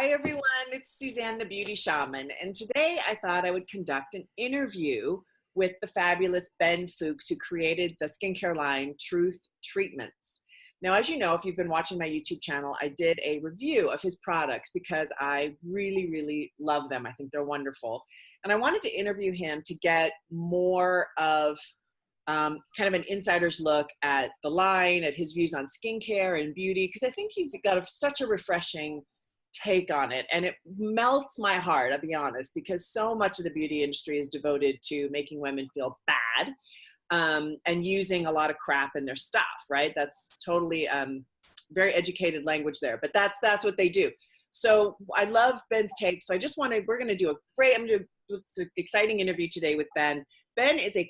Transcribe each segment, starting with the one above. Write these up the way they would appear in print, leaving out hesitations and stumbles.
Hi everyone, it's Suzanne the Beauty Shaman, and today I thought I would conduct an interview with the fabulous Ben Fuchs, who created the skincare line Truth Treatments. Now, as you know, if you've been watching my YouTube channel, I did a review of his products because I really love them. I think they're wonderful. And I wanted to interview him to get more of kind of an insider's look at the line, at his views on skincare and beauty, because I think he's got such a refreshing take on it, and it melts my heart, I'll be honest, because so much of the beauty industry is devoted to making women feel bad and using a lot of crap in their stuff, right? That's totally very educated language there, but that's what they do. So I love Ben's take. So I just wanted, I'm going to do an exciting interview today with Ben. Ben is a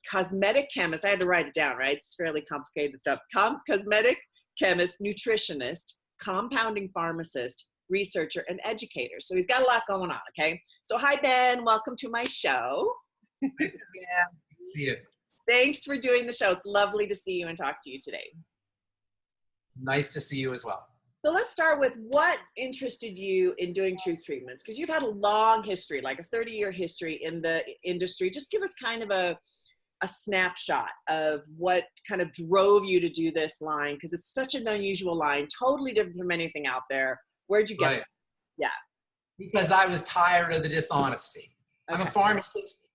cosmetic chemist. I had to write it down, right? It's fairly complicated stuff. Cosmetic chemist, nutritionist, compounding pharmacist, researcher, and educator. So he's got a lot going on, okay? So hi, Ben. Welcome to my show. Hi, Suzanne. See you. Thanks for doing the show. It's lovely to see you and talk to you today. Nice to see you as well. So let's start with what interested you in doing Truth Treatments, because you've had a long history, like a 30-year history in the industry. Just give us kind of a snapshot of what kind of drove you to do this line, because it's such an unusual line, totally different from anything out there. Where'd you get it? Yeah. Because I was tired of the dishonesty. Okay. I'm a pharmacist.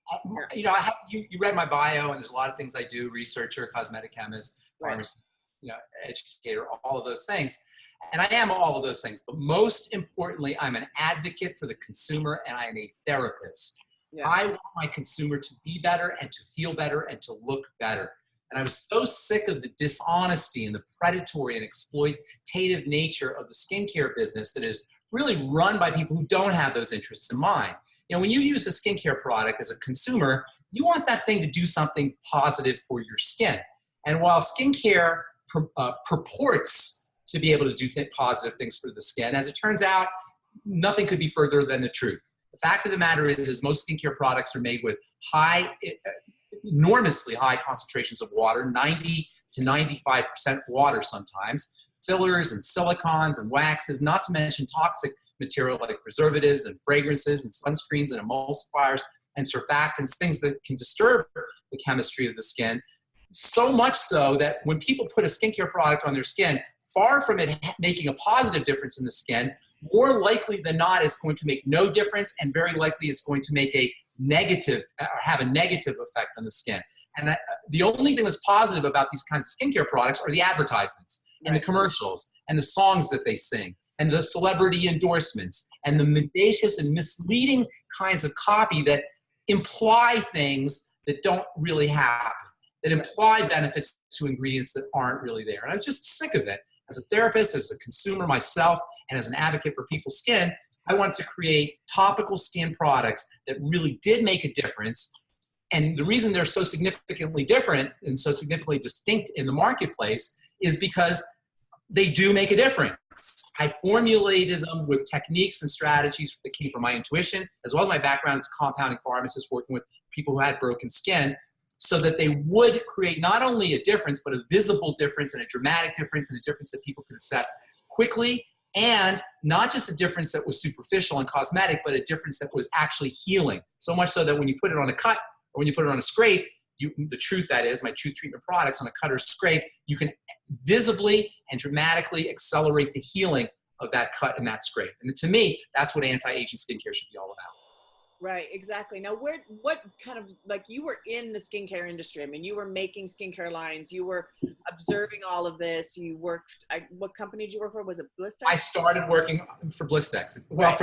You know, you read my bio, and there's a lot of things I do: researcher, cosmetic chemist, pharmacist, educator, all of those things. And I am all of those things. But most importantly, I'm an advocate for the consumer, and I am a therapist. Yeah. I want my consumer to be better and to feel better and to look better. And I was so sick of the dishonesty and the predatory and exploitative nature of the skincare business that is really run by people who don't have those interests in mind. You know, when you use a skincare product as a consumer, you want that thing to do something positive for your skin. And while skincare purports to be able to do positive things for the skin, as it turns out, nothing could be further than the truth. The fact of the matter is most skincare products are made with enormously high concentrations of water, 90 to 95% water sometimes, fillers and silicons and waxes, not to mention toxic material like preservatives and fragrances and sunscreens and emulsifiers and surfactants, things that can disturb the chemistry of the skin. So much so that when people put a skincare product on their skin, far from it making a positive difference in the skin, more likely than not is going to make no difference, and very likely is going to make a negative, or have a negative effect on the skin. And the only thing that's positive about these kinds of skincare products are the advertisements and the commercials and the songs that they sing and the celebrity endorsements and the mendacious and misleading kinds of copy that imply things that don't really happen, that imply benefits to ingredients that aren't really there. And I'm just sick of it. As a therapist, as a consumer myself, and as an advocate for people's skin, I wanted to create topical skin products that really did make a difference. And the reason they're so significantly different and so significantly distinct in the marketplace is because they do make a difference. I formulated them with techniques and strategies that came from my intuition, as well as my background as a compounding pharmacist working with people who had broken skin, so that they would create not only a difference, but a visible difference and a dramatic difference and a difference that people could assess quickly, and not just a difference that was superficial and cosmetic, but a difference that was actually healing. So much so that when you put it on a cut or when you put it on a scrape, the truth, that is, my Truth Treatment products on a cut or scrape, you can visibly and dramatically accelerate the healing of that cut and that scrape. And to me, that's what anti-aging skincare should be all about. Right, exactly. Now, what kind of, like, you were in the skincare industry. I mean, you were making skincare lines. You were observing all of this. You worked, what company did you work for? Was it Blistex? I started working for Blistex. Well,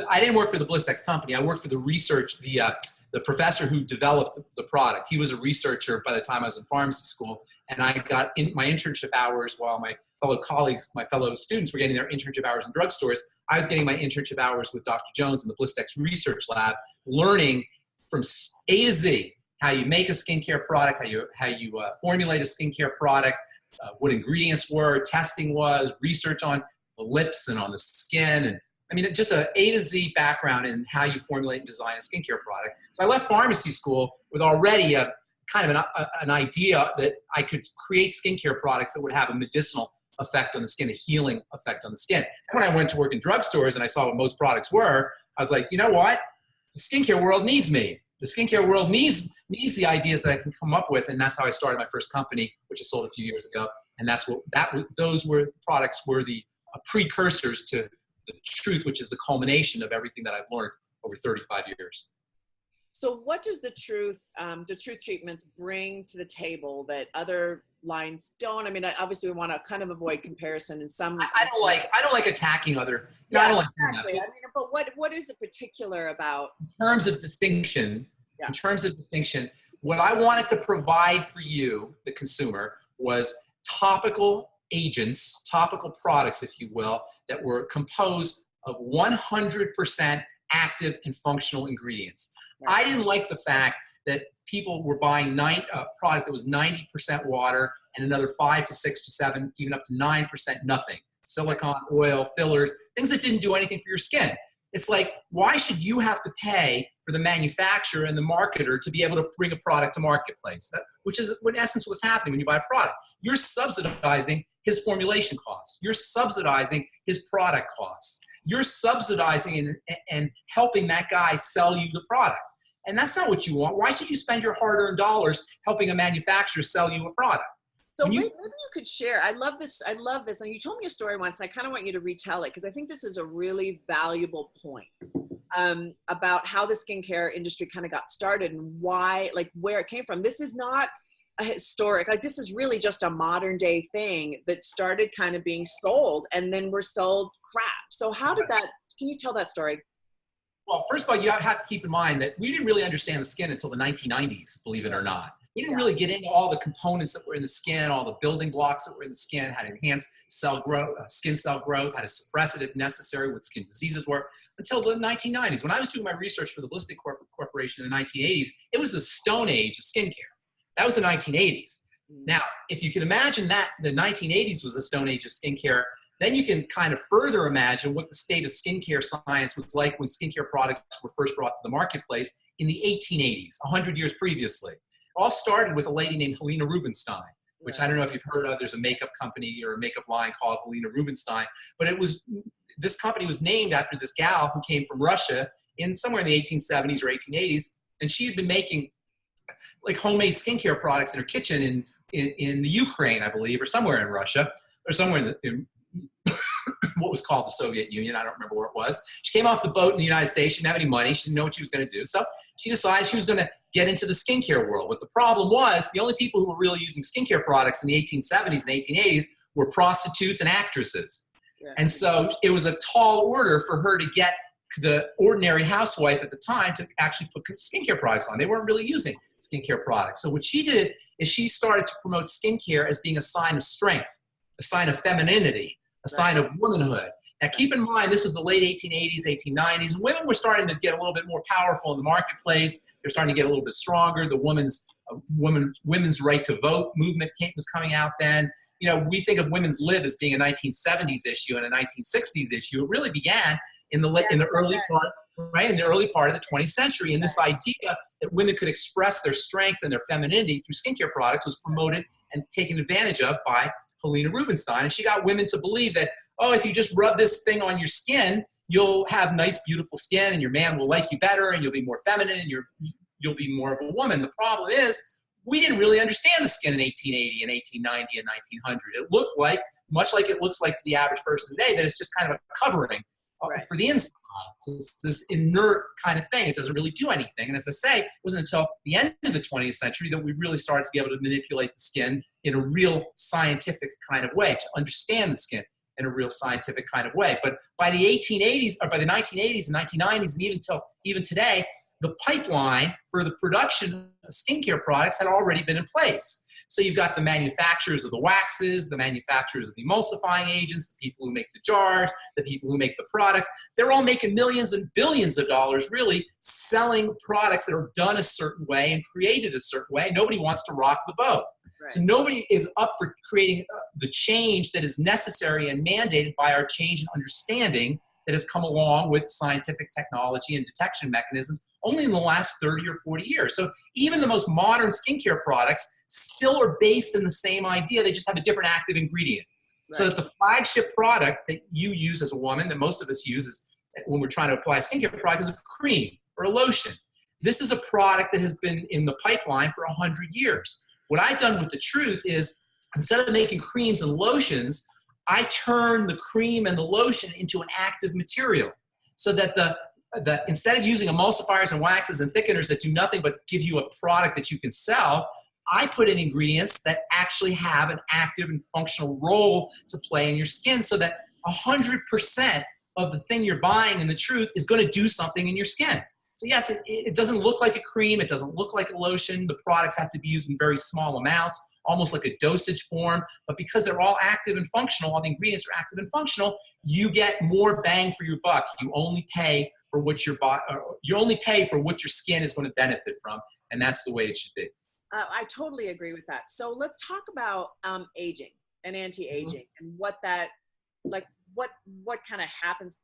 I didn't work for the Blistex company. I worked for the research, the professor who developed the product. He was a researcher by the time I was in pharmacy school. And I got in my internship hours while my fellow colleagues, my fellow students were getting their internship hours in drugstores. I was getting my internship hours with Dr. Jones in the Blistex research lab, learning from A to Z how you make a skincare product, how you formulate a skincare product, what ingredients were, testing was, research on the lips and on the skin, and I mean, just an A to Z background in how you formulate and design a skincare product. So I left pharmacy school with already a kind of an idea that I could create skincare products that would have a medicinal effect on the skin, a healing effect on the skin. And when I went to work in drugstores and I saw what most products were, I was like, you know what? The skincare world needs me. The skincare world needs the ideas that I can come up with, and that's how I started my first company, which I sold a few years ago. And those products were the precursors to the truth, which is the culmination of everything that I've learned over 35 years. So what does the truth treatments bring to the table that other lines don't? I mean, obviously we want to kind of avoid comparison in some. I don't like attacking other. Yeah, I don't like exactly. I mean, but what is it particular about? In terms of distinction, what I wanted to provide for you, the consumer, was topical agents, topical products, if you will, that were composed of 100% active and functional ingredients. Right. I didn't like the fact that people were buying a product that was 90% water and another 5 to 6 to 7, even up to 9% nothing. Silicone, oil, fillers, things that didn't do anything for your skin. It's like, why should you have to pay for the manufacturer and the marketer to be able to bring a product to marketplace? Which is, in essence, what's happening when you buy a product. You're subsidizing his formulation costs. You're subsidizing his product costs. You're subsidizing and helping that guy sell you the product. And that's not what you want. Why should you spend your hard-earned dollars helping a manufacturer sell you a product? So maybe you could share. I love this. And you told me a story once, and I kind of want you to retell it because I think this is a really valuable point about how the skincare industry kind of got started and why, like where it came from. This is not a historic, like this is really just a modern day thing that started kind of being sold and then were sold crap. So how did that, can you tell that story? Well, first of all, you have to keep in mind that we didn't really understand the skin until the 1990s, believe it or not. We didn't really get into all the components that were in the skin, all the building blocks that were in the skin, how to enhance cell growth, skin cell growth, how to suppress it if necessary, what skin diseases were, until the 1990s. When I was doing my research for the Ballistic Corporation in the 1980s, it was the stone age of skincare. That was the 1980s. Now, if you can imagine that the 1980s was the stone age of skincare, then you can kind of further imagine what the state of skincare science was like when skincare products were first brought to the marketplace in the 1880s, 100 years previously. It all started with a lady named Helena Rubinstein, which I don't know if you've heard of. There's a makeup company or a makeup line called Helena Rubinstein. But this company was named after this gal who came from Russia in somewhere in the 1870s or 1880s. And she had been making like homemade skincare products in her kitchen in the Ukraine, I believe, or somewhere in Russia, or somewhere in what was called the Soviet Union. I don't remember where it was. She came off the boat in the United States. She didn't have any money. She didn't know what she was going to do. So she decided she was going to get into the skincare world. But the problem was the only people who were really using skincare products in the 1870s and 1880s were prostitutes and actresses. Yeah. And so it was a tall order for her to get the ordinary housewife at the time to actually put skincare products on. They weren't really using skincare products. So what she did is she started to promote skincare as being a sign of strength, a sign of femininity, a sign of womanhood. Now keep in mind, this is the late 1880s, 1890s. Women were starting to get a little bit more powerful in the marketplace. They're starting to get a little bit stronger. The women's right to vote movement was coming out then. You know, we think of women's lib as being a 1970s issue and a 1960s issue. It really began in the early part of the 20th century. And this idea that women could express their strength and their femininity through skincare products was promoted and taken advantage of by Helena Rubinstein. And she got women to believe that, oh, if you just rub this thing on your skin, you'll have nice, beautiful skin and your man will like you better and you'll be more feminine and you'll be more of a woman. The problem is we didn't really understand the skin in 1880 and 1890 and 1900. It looked like, much like it looks like to the average person today, that it's just kind of a covering for the inside. So it's this inert kind of thing. It doesn't really do anything. And as I say, it wasn't until the end of the 20th century that we really started to be able to manipulate the skin in a real scientific kind of way, to understand the skin in a real scientific kind of way. But by the 1880s, or by the 1980s and 1990s, and even today, the pipeline for the production of skincare products had already been in place. So you've got the manufacturers of the waxes, the manufacturers of the emulsifying agents, the people who make the jars, the people who make the products. They're all making millions and billions of dollars really selling products that are done a certain way and created a certain way. Nobody wants to rock the boat. Right. So nobody is up for creating the change that is necessary and mandated by our change in understanding that has come along with scientific technology and detection mechanisms only in the last 30 or 40 years. So even the most modern skincare products still are based in the same idea. They just have a different active ingredient. So that the flagship product that you use as a woman, that most of us use is when we're trying to apply a skincare product, is a cream or a lotion. This is a product that has been in the pipeline for 100 years. What I've done with the Truth is, instead of making creams and lotions, I turn the cream and the lotion into an active material, so that instead of using emulsifiers and waxes and thickeners that do nothing but give you a product that you can sell, I put in ingredients that actually have an active and functional role to play in your skin, so that 100% of the thing you're buying in the Truth is going to do something in your skin. So yes, it doesn't look like a cream. It doesn't look like a lotion. The products have to be used in very small amounts, almost like a dosage form. But because they're all active and functional, all the ingredients are active and functional, you get more bang for your buck. You only pay for what your skin is going to benefit from, and that's the way it should be. I totally agree with that. So let's talk about aging and anti-aging and what that, like, what kind of happens.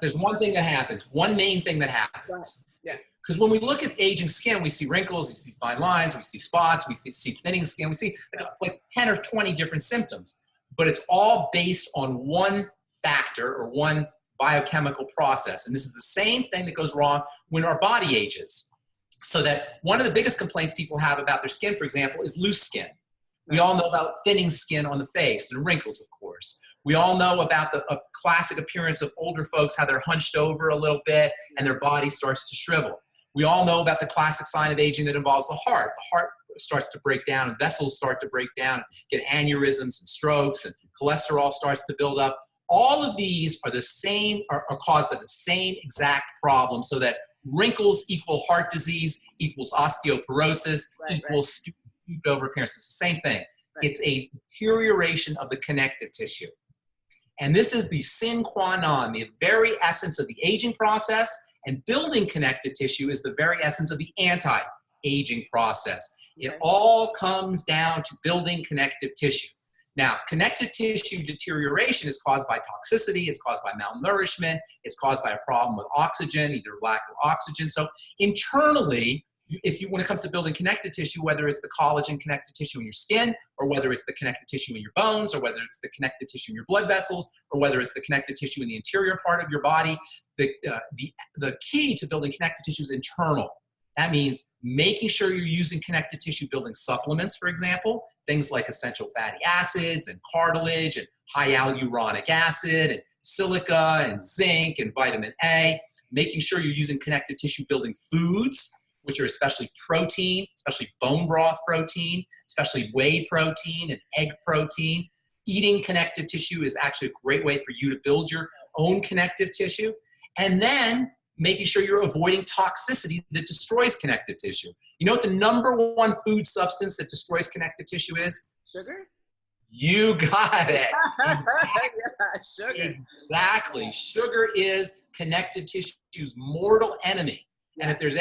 There's one thing that happens, one main thing that happens. Yes. Because when we look at aging skin, we see wrinkles, we see fine lines, we see spots, we see thinning skin, we see like 10 or 20 different symptoms. But it's all based on one factor or one biochemical process. And this is the same thing that goes wrong when our body ages. So that one of the biggest complaints people have about their skin, for example, is loose skin. We all know about thinning skin on the face and wrinkles, of course. We all know about the classic appearance of older folks, how they're hunched over a little bit and their body starts to shrivel. We all know about the classic sign of aging that involves the heart. The heart starts to break down, and vessels start to break down, get aneurysms and strokes, and cholesterol starts to build up. All of these are the same, are caused by the same exact problem, so that wrinkles equal heart disease, equals osteoporosis, equals stooped over appearance. It's the same thing. It's a deterioration of the connective tissue. And this is the sine qua non, the very essence of the aging process, and building connective tissue is the very essence of the anti-aging process. It all comes down to building connective tissue. Now, connective tissue deterioration is caused by toxicity, it's caused by malnourishment, it's caused by a problem with oxygen, either lack of oxygen. So internally, when it comes to building connective tissue, whether it's the collagen connective tissue in your skin, or whether it's the connective tissue in your bones, or whether it's the connective tissue in your blood vessels, or whether it's the connective tissue in the interior part of your body, the key to building connective tissue is internal. That means making sure you're using connective tissue building supplements, for example, things like essential fatty acids and cartilage and high hyaluronic acid and silica and zinc and vitamin A, making sure you're using connective tissue building foods, which are especially protein, especially bone broth protein, especially whey protein and egg protein. Eating connective tissue is actually a great way for you to build your own connective tissue. And then making sure you're avoiding toxicity that destroys connective tissue. You know what the #1 food substance that destroys connective tissue is? Sugar? You got it. Yeah, sugar. Exactly. Sugar is connective tissue's mortal enemy. And if there's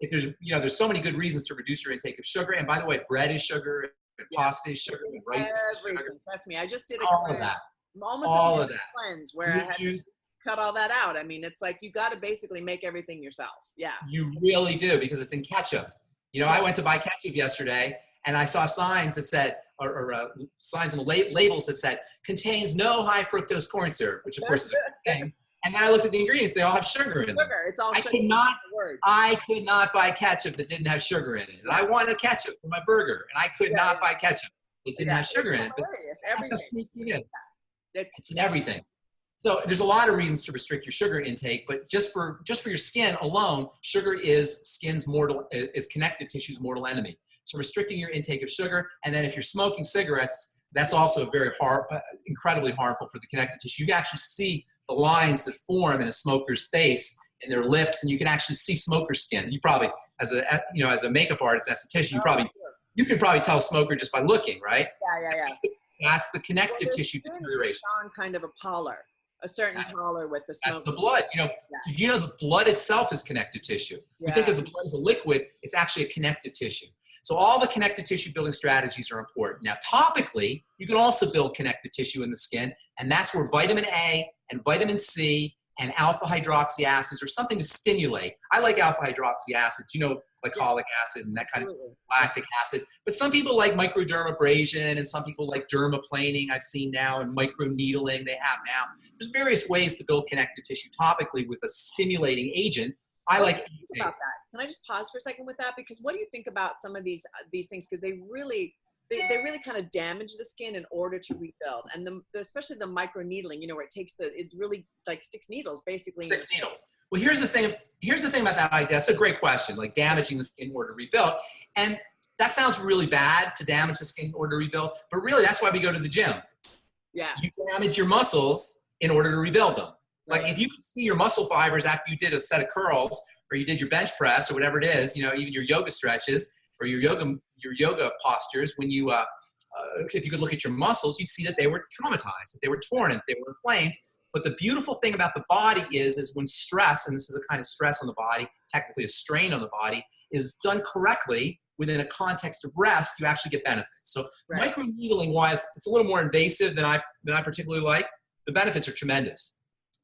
there's so many good reasons to reduce your intake of sugar. And by the way, bread is sugar, and pasta is sugar, and rice is sugar. Trust me, I just did all of that. Almost all of that. Cleanse where I had to cut all that out. I mean, it's like you got to basically make everything yourself. Yeah. You really do, because it's in ketchup. You know, I went to buy ketchup yesterday, and I saw signs that said, or signs on the labels that said, contains no high fructose corn syrup, which of course is a thing. And then I looked at the ingredients; they all have sugar in them. Sugar, it's all sugar. I could not buy ketchup that didn't have sugar in it. And I wanted ketchup for my burger, and I could not buy ketchup that didn't have sugar in it. But that's how sneaky it is. It's in everything. So there's a lot of reasons to restrict your sugar intake, but just for your skin alone, sugar is connective tissue's mortal enemy. So restricting your intake of sugar, and then if you're smoking cigarettes, that's also very incredibly harmful for the connective tissue. You can actually see the lines that form in a smoker's face and their lips, and you can actually see smoker skin. You probably, as a makeup artist, esthetician, you can probably tell a smoker just by looking, right? Yeah. That's the connective tissue deterioration. On kind of a pallor, a certain pallor with the smoke. That's the blood. You know the blood itself is connective tissue. We think of the blood as a liquid. It's actually a connective tissue. So all the connective tissue building strategies are important. Now, topically, you can also build connective tissue in the skin, and that's where vitamin A and vitamin C and alpha hydroxy acids or something to stimulate. I like alpha hydroxy acids, you know, glycolic acid and that kind of lactic acid. But some people like microdermabrasion and some people like dermaplaning I've seen now, and microneedling they have now. There's various ways to build connective tissue topically with a stimulating agent. I like about that. Can I just pause for a second with that? Because what do you think about some of these things? Because they really kind of damage the skin in order to rebuild. And especially the microneedling, you know, where it really like sticks needles basically. Sticks needles. Well, here's the thing about that idea. That's a great question, like damaging the skin in order to rebuild. And that sounds really bad, to damage the skin in order to rebuild, but really that's why we go to the gym. Yeah. You damage your muscles in order to rebuild them. Right. Like if you can see your muscle fibers after you did a set of curls or you did your bench press or whatever it is, you know, even your yoga stretches or your yoga postures, when you, if you could look at your muscles, you'd see that they were traumatized, that they were torn, and they were inflamed. But the beautiful thing about the body is when stress, and this is a kind of stress on the body, technically a strain on the body, is done correctly within a context of rest, you actually get benefits. So microneedling, while it's a little more invasive than I particularly like, the benefits are tremendous.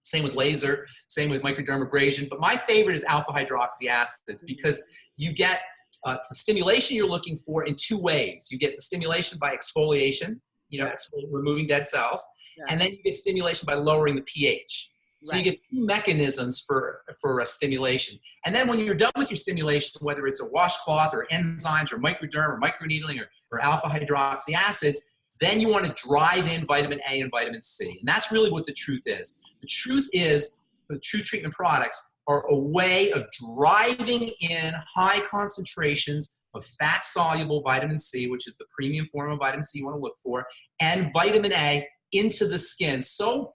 Same with laser, same with microdermabrasion. But my favorite is alpha hydroxy acids because you get the stimulation you're looking for in two ways. You get the stimulation by exfoliation, you know, removing dead cells, and then you get stimulation by lowering the pH. So you get two mechanisms for a stimulation. And then when you're done with your stimulation, whether it's a washcloth or enzymes or microderm or microneedling or alpha hydroxy acids, then you want to drive in vitamin A and vitamin C. And that's really what the truth is. The truth is the Truth Treatment products are a way of driving in high concentrations of fat-soluble vitamin C, which is the premium form of vitamin C you want to look for, and vitamin A into the skin. So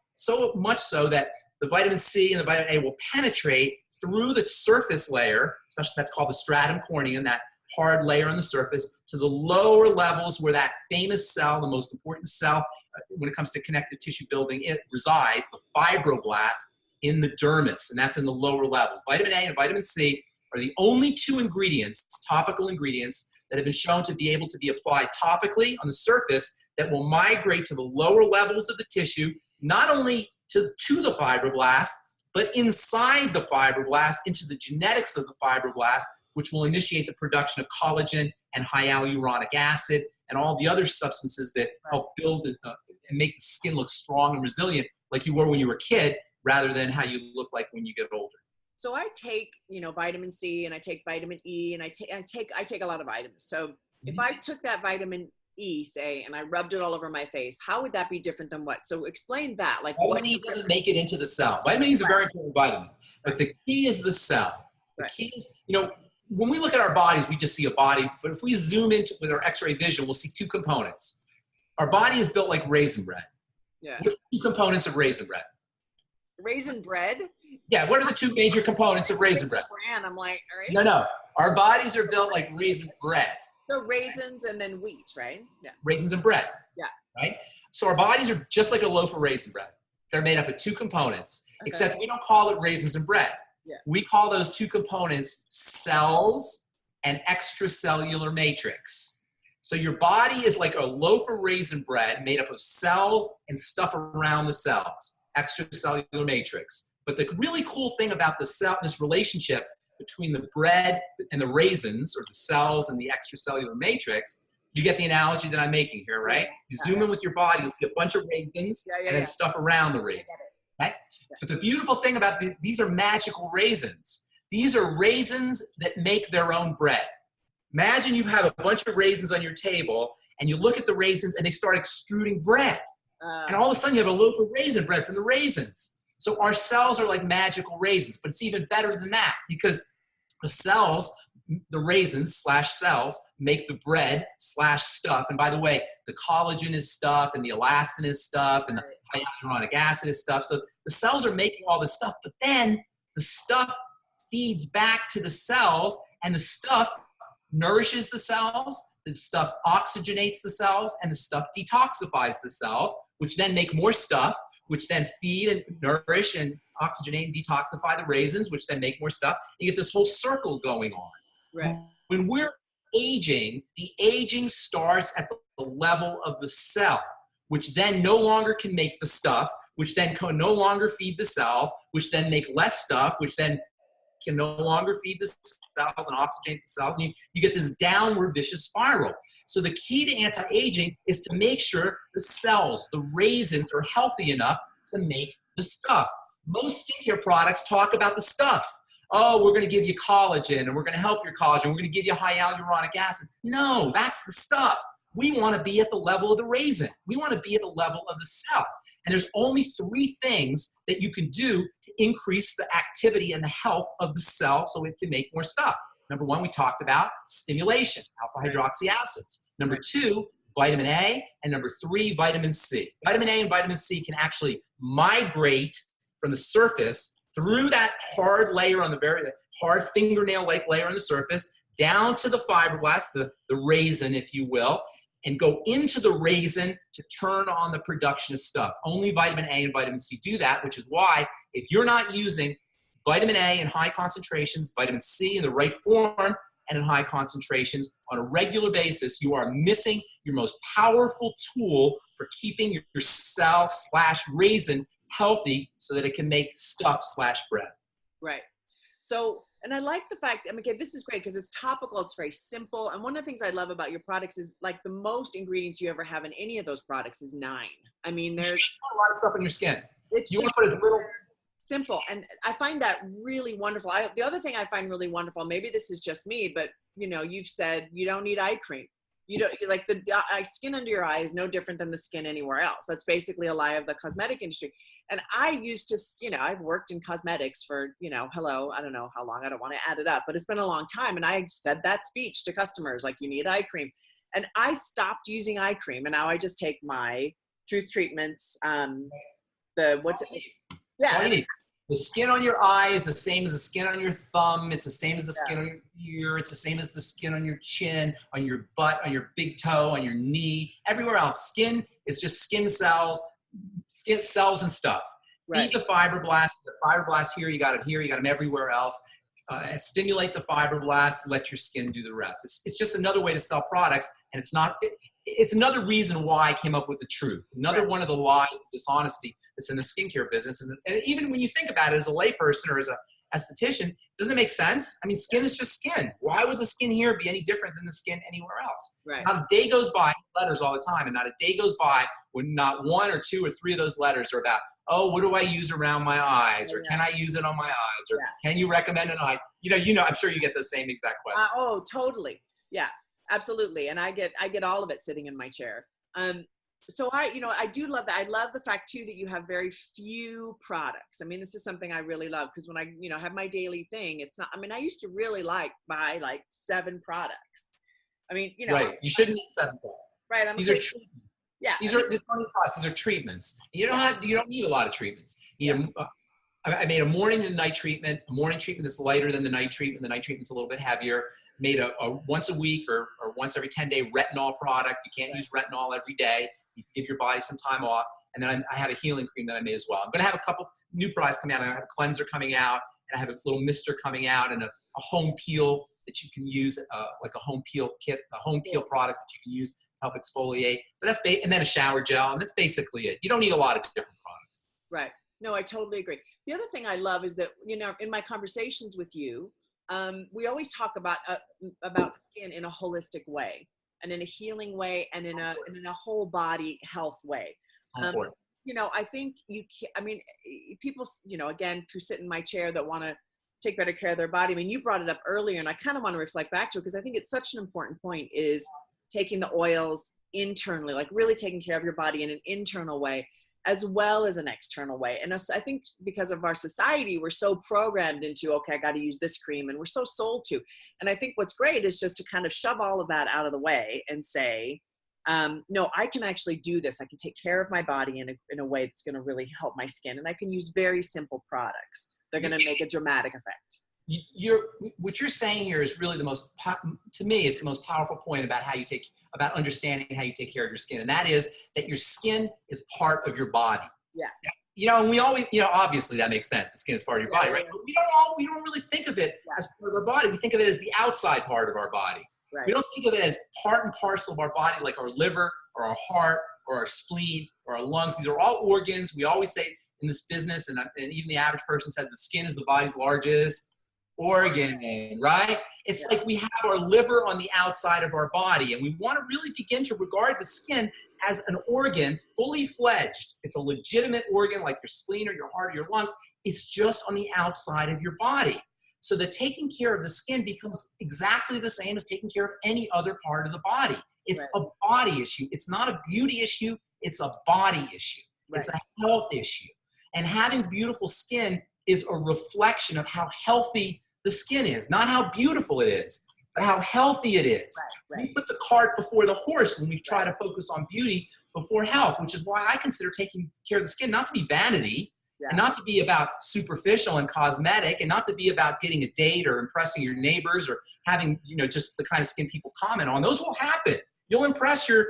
much so that the vitamin C and the vitamin A will penetrate through the surface layer, especially that's called the stratum corneum, that hard layer on the surface, to the lower levels where that famous cell, the most important cell when it comes to connective tissue building, it resides, the fibroblast, in the dermis, and that's in the lower levels. Vitamin A and vitamin C are the only two ingredients, topical ingredients, that have been shown to be able to be applied topically on the surface that will migrate to the lower levels of the tissue, not only to the fibroblast, but inside the fibroblast, into the genetics of the fibroblast, which will initiate the production of collagen and hyaluronic acid and all the other substances that help build and make the skin look strong and resilient like you were when you were a kid, rather than how you look like when you get older. So I take, you know, vitamin C and I take vitamin E and I take a lot of vitamins. So if I took that vitamin E, say, and I rubbed it all over my face, how would that be different than what? So explain that. Like vitamin E doesn't make it into the cell. Vitamin E is a very important vitamin, but the key is the cell. The key is, you know, when we look at our bodies, we just see a body, but if we zoom into with our X-ray vision, we'll see two components. Our body is built like raisin bread. Yeah. What's the two components of raisin bread? Raisin bread? Yeah, what are the two major components of raisin bread? I'm like, all right. No. Our bodies are built like raisin bread. So raisins and then wheat, right? Yeah. Raisins and bread. Yeah. Right? So our bodies are just like a loaf of raisin bread. They're made up of two components, except we don't call it raisins and bread. Yeah. We call those two components cells and extracellular matrix. So your body is like a loaf of raisin bread made up of cells and stuff around the cells, extracellular matrix. But the really cool thing about this relationship between the bread and the raisins, or the cells and the extracellular matrix, you get the analogy that I'm making here, right? You zoom in with your body, you'll see a bunch of raisins and then stuff around the raisins, right? But the beautiful thing about these are magical raisins. These are raisins that make their own bread. Imagine you have a bunch of raisins on your table and you look at the raisins and they start extruding bread. And all of a sudden you have a loaf of raisin bread from the raisins. So our cells are like magical raisins, but it's even better than that because the cells, the raisins / cells, make the bread / stuff. And by the way, the collagen is stuff and the elastin is stuff and the hyaluronic acid is stuff. So the cells are making all this stuff, but then the stuff feeds back to the cells and the stuff nourishes the cells, the stuff oxygenates the cells, and the stuff detoxifies the cells, which then make more stuff, which then feed and nourish and oxygenate and detoxify the raisins, which then make more stuff. You get this whole circle going on. Right. When we're aging, the aging starts at the level of the cell, which then no longer can make the stuff, which then can no longer feed the cells, which then make less stuff, which then can no longer feed the cells and oxygenate the cells, and you get this downward vicious spiral. So the key to anti-aging is to make sure the cells, the raisins, are healthy enough to make the stuff. Most skincare products talk about the stuff. Oh, we're going to give you collagen, and we're going to help your collagen. We're going to give you high hyaluronic acid. No, that's the stuff. We want to be at the level of the raisin. We want to be at the level of the cell. And there's only 3 things that you can do to increase the activity and the health of the cell so it can make more stuff. Number 1, we talked about stimulation, alpha hydroxy acids. Number 2, vitamin A. And number 3, vitamin C. Vitamin A and vitamin C can actually migrate from the surface through that hard layer on the hard fingernail-like layer on the surface, down to the fibroblast, the raisin, if you will, and go into the raisin to turn on the production of stuff. Only vitamin A and vitamin C do that, which is why if you're not using vitamin A in high concentrations, vitamin C in the right form and in high concentrations on a regular basis, you are missing your most powerful tool for keeping your cell/raisin healthy so that it can make stuff/bread. Right. So, and I like the fact, I mean, okay, this is great because it's topical, it's very simple. And one of the things I love about your products is like the most ingredients you ever have in any of those products is 9. I mean, there's a lot of stuff on your skin. It's you want to put as little. Simple. And I find that really wonderful. The other thing I find really wonderful, maybe this is just me, but you know, you've said you don't need eye cream. You don't, like the skin under your eye is no different than the skin anywhere else. That's basically a lie of the cosmetic industry. And I used to, you know, I've worked in cosmetics for, you know, I don't know how long, I don't want to add it up, but it's been a long time. And I said that speech to customers, like, you need eye cream. And I stopped using eye cream. And now I just take my Truth Treatments, The skin on your eye is the same as the skin on your thumb. It's the same as the skin on your ear. It's the same as the skin on your chin, on your butt, on your big toe, on your knee, everywhere else. Skin is just skin cells and stuff. Right. Feed the fibroblasts. The fibroblasts here, you got them everywhere else. Stimulate the fibroblasts, let your skin do the rest. It's just another way to sell products, and it's another reason why I came up with the truth. Another one of the lies, dishonesty that's in the skincare business. And even when you think about it as a layperson or as a esthetician, doesn't it make sense? I mean, skin is just skin. Why would the skin here be any different than the skin anywhere else? Right. Not a day goes by, letters all the time, and not a day goes by when not 1 or 2 or 3 of those letters are about, oh, what do I use around my eyes? Or can I use it on my eyes? Or can you recommend an eye? You know, I'm sure you get those same exact questions. Oh, totally. Yeah, absolutely. And I get all of it sitting in my chair. So I do love that. I love the fact too that you have very few products. I mean, this is something I really love because when I, have my daily thing, it's not, I mean, I used to really buy like 7 products. I mean, Right. You shouldn't need 7 products. Right. These are treatments. Yeah. These are treatments. You don't need a lot of treatments. I made a morning and night treatment, a morning treatment that's lighter than the night treatment. The night treatment's a little bit heavier. Made a once a week or once every 10-day retinol product. You can't use retinol every day. You give your body some time off. And then I have a healing cream that I made as well. I'm going to have a couple new products coming out. I have a cleanser coming out, and I have a little mister coming out, and a home peel that you can use, like a home peel kit, a home peel product that you can use to help exfoliate. But and then a shower gel, and that's basically it. You don't need a lot of different products. Right. No, I totally agree. The other thing I love is that, in my conversations with you, we always talk about skin in a holistic way and in a healing way and in a whole body health way. I think people, again, who sit in my chair that want to take better care of their body. I mean, you brought it up earlier and I kind of want to reflect back to it because I think it's such an important point is taking the oils internally, like really taking care of your body in an internal way as well as an external way. And I think because of our society, we're so programmed into, okay, I got to use this cream, and we're so sold to. And I think what's great is just to kind of shove all of that out of the way and say, no, I can actually do this. I can take care of my body in a way that's going to really help my skin. And I can use very simple products. They're going to make a dramatic effect. What you're saying here is really to me, it's the most powerful point about understanding how you take care of your skin. And that is that your skin is part of your body. Yeah. And we always, obviously that makes sense. The skin is part of your body, right? But we don't really think of it as part of our body. We think of it as the outside part of our body. Right. We don't think of it as part and parcel of our body, like our liver or our heart or our spleen or our lungs. These are all organs. We always say in this business, and even the average person says the skin is the body's largest organ, right? It's like we have our liver on the outside of our body, and we want to really begin to regard the skin as an organ, fully fledged. It's a legitimate organ like your spleen or your heart or your lungs. It's just on the outside of your body. So that taking care of the skin becomes exactly the same as taking care of any other part of the body. It's a body issue. It's not a beauty issue. It's a body issue. It's a health issue. And having beautiful skin is a reflection of how healthy the skin is, not how beautiful it is, but how healthy it is. We put the cart before the horse when we try to focus on beauty before health, which is why I consider taking care of the skin not to be vanity, and not to be about superficial and cosmetic, and not to be about getting a date or impressing your neighbors or having, just the kind of skin people comment on. Those will happen. You'll impress your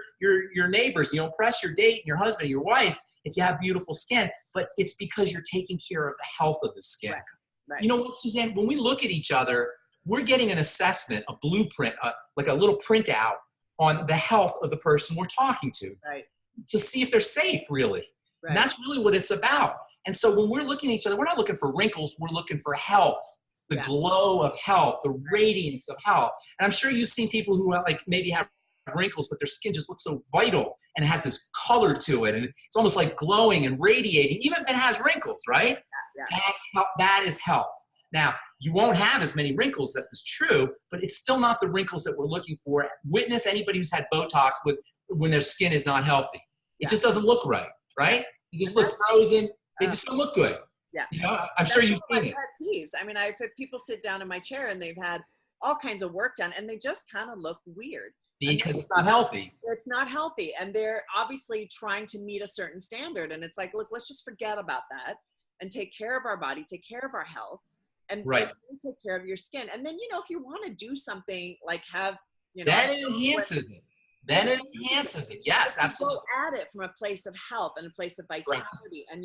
neighbors, and you'll impress your date and your husband and your wife if you have beautiful skin, but it's because you're taking care of the health of the skin. You know what, Suzanne, when we look at each other, we're getting an assessment, a blueprint, like a little printout on the health of the person we're talking to see if they're safe, really. And that's really what it's about. And so when we're looking at each other, we're not looking for wrinkles, we're looking for health, the glow of health, the radiance of health. And I'm sure you've seen people who maybe have wrinkles, but their skin just looks so vital and has this color to it. And it's almost like glowing and radiating, even if it has wrinkles, right? That is health. Now, you won't have as many wrinkles, that's true, but it's still not the wrinkles that we're looking for. Witness anybody who's had Botox when their skin is not healthy. It just doesn't look right? They just look frozen. They just don't look good. I'm sure you've seen it. Pet peeves. I mean, I've had people sit down in my chair and they've had all kinds of work done and they just kind of look weird. Because it's not healthy. It's not healthy. And they're obviously trying to meet a certain standard. And it's like, look, let's just forget about that and take care of our body, take care of our health, and really take care of your skin. And then, if you want to do something like have, that enhances it. Then it enhances it. Yes, absolutely. Go at it from a place of health and a place of vitality. And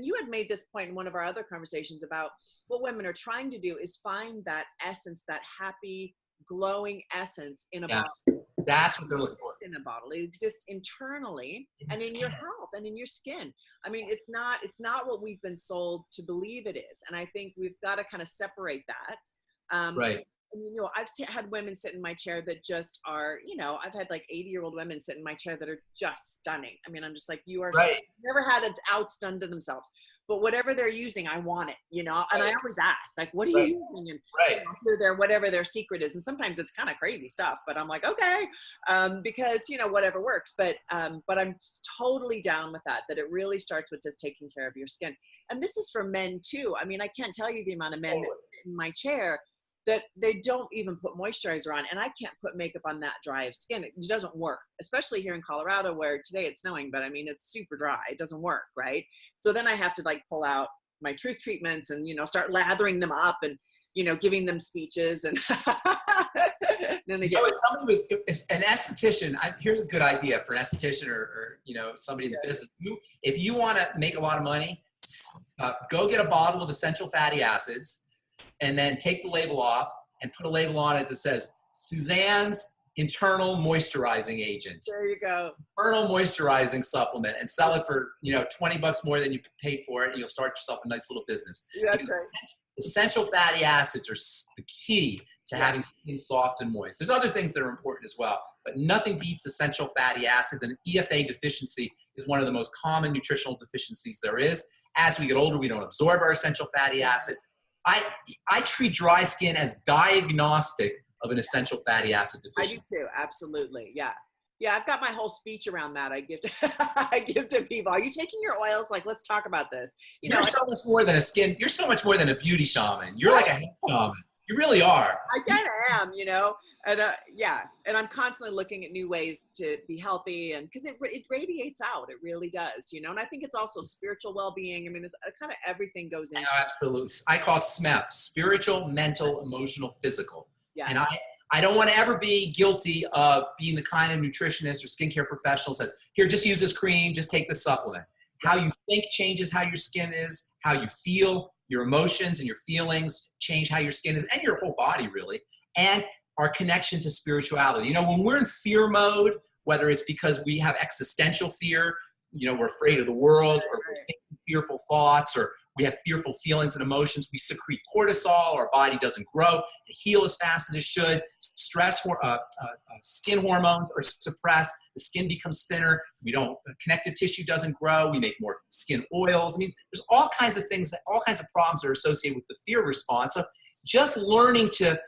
you had made this point in one of our other conversations about what women are trying to do is find that essence, that happy, glowing essence in a bottle. That's what they're looking for. In a bottle. It exists internally and in your health and in your skin. I mean, it's not what we've been sold to believe it is. And I think we've got to kind of separate that. And, I've had women sit in my chair that just are, I've had like 80-year-old women sit in my chair that are just stunning. I mean, I'm just like, you are never had it outdone to themselves, but whatever they're using, I want it, and I always ask, like, what are you using? And hear their, whatever their secret is. And sometimes it's kind of crazy stuff, but I'm like, okay, because, whatever works. But I'm totally down with that it really starts with just taking care of your skin. And this is for men too. I mean, I can't tell you the amount of men that sit in my chair that they don't even put moisturizer on, and I can't put makeup on that dry of skin. It doesn't work, especially here in Colorado where today it's snowing, but I mean, it's super dry. It doesn't work, right? So then I have to pull out my truth treatments and, start lathering them up and, giving them speeches and then they get. If an esthetician, here's a good idea for an esthetician or somebody in the business. If you want to make a lot of money, go get a bottle of essential fatty acids, and then take the label off and put a label on it that says Suzanne's internal moisturizing agent. There you go. Internal moisturizing supplement, and sell it for $20 more than you paid for it, and you'll start yourself a nice little business. Yeah, that's right. Essential fatty acids are the key to having skin soft and moist. There's other things that are important as well, but nothing beats essential fatty acids, and EFA deficiency is one of the most common nutritional deficiencies there is. As we get older, we don't absorb our essential fatty acids. I treat dry skin as diagnostic of an essential fatty acid deficiency. I do too, absolutely, yeah. Yeah, I've got my whole speech around that. I give to people. Are you taking your oils? Like, let's talk about this. You're so much more than a skin. You're so much more than a beauty shaman. You're like a health shaman. You really are. I kind of am, and and I'm constantly looking at new ways to be healthy, and because it radiates out, it really does, and I think it's also spiritual well-being. I mean, there's kind of everything goes into it. Absolutely. I call it SMEP, spiritual, mental, emotional, physical. Yeah. And I don't want to ever be guilty of being the kind of nutritionist or skincare professional that says, here, just use this cream, just take this supplement. How you think changes how your skin is, how you feel. Your emotions and your feelings change how your skin is, and your whole body, really, and our connection to spirituality. When we're in fear mode, whether it's because we have existential fear, we're afraid of the world, or we're thinking fearful thoughts, or we have fearful feelings and emotions. We secrete cortisol. Our body doesn't grow and heal as fast as it should. Skin hormones are suppressed. The skin becomes thinner. Connective tissue doesn't grow. We make more skin oils. I mean, there's all kinds of things, all kinds of problems that are associated with the fear response. So just learning to,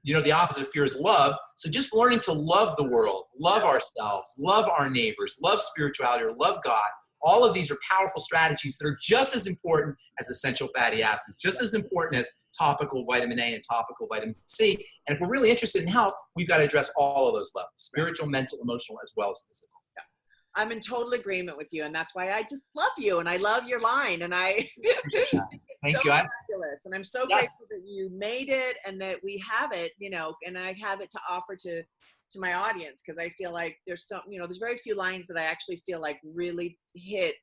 the opposite of fear is love. So just learning to love the world, love ourselves, love our neighbors, love spirituality, or love God. All of these are powerful strategies that are just as important as essential fatty acids, just as important as topical vitamin A and topical vitamin C. And if we're really interested in health, we've got to address all of those levels, spiritual, mental, emotional, as well as physical. I'm in total agreement with you, and that's why I just love you, and I love your line, and I Thank so you. Fabulous, and I'm so grateful that you made it, and that we have it, and I have it to offer to my audience, because I feel like there's there's very few lines that I actually feel like really hit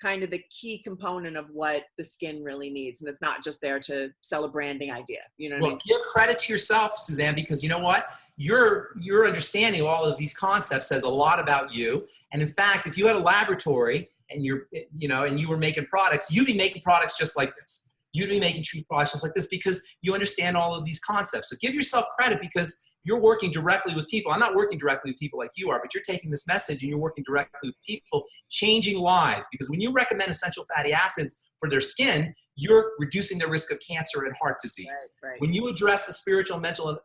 kind of the key component of what the skin really needs, and it's not just there to sell a branding idea. What I mean? Give credit to yourself, Suzanne, because you know what? Your understanding of all of these concepts says a lot about you. And in fact, if you had a laboratory and and you were making products, you'd be making products just like this. You'd be making treat products just like this because you understand all of these concepts. So give yourself credit, because you're working directly with people. I'm not working directly with people like you are, but you're taking this message and you're working directly with people, changing lives. Because when you recommend essential fatty acids for their skin, you're reducing their risk of cancer and heart disease. Right. When you address the spiritual, mental,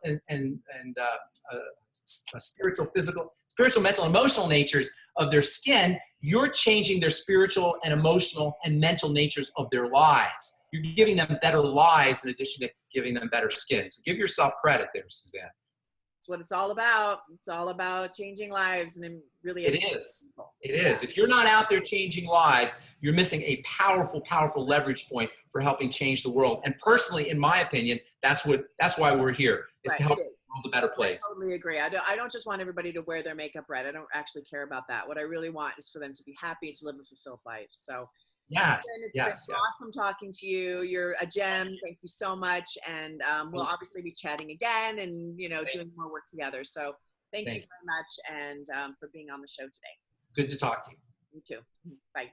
spiritual, mental, and emotional natures of their skin, you're changing their spiritual and emotional and mental natures of their lives. You're giving them better lives in addition to giving them better skin. So give yourself credit there, Suzanne. What it's all about. It's all about changing lives, and really it is. It is. If you're not out there changing lives, you're missing a powerful, powerful leverage point for helping change the world. And personally, in my opinion, that's why we're here, is to help the world a better place. I totally agree. I don't just want everybody to wear their makeup red. I don't actually care about that. What I really want is for them to be happy and to live a fulfilled life. So yes, it's been awesome talking to you. You're a gem. Thank you so much. And we'll obviously be chatting again and, doing more work together. So thank you very much, and for being on the show today. Good to talk to you. You too. Bye.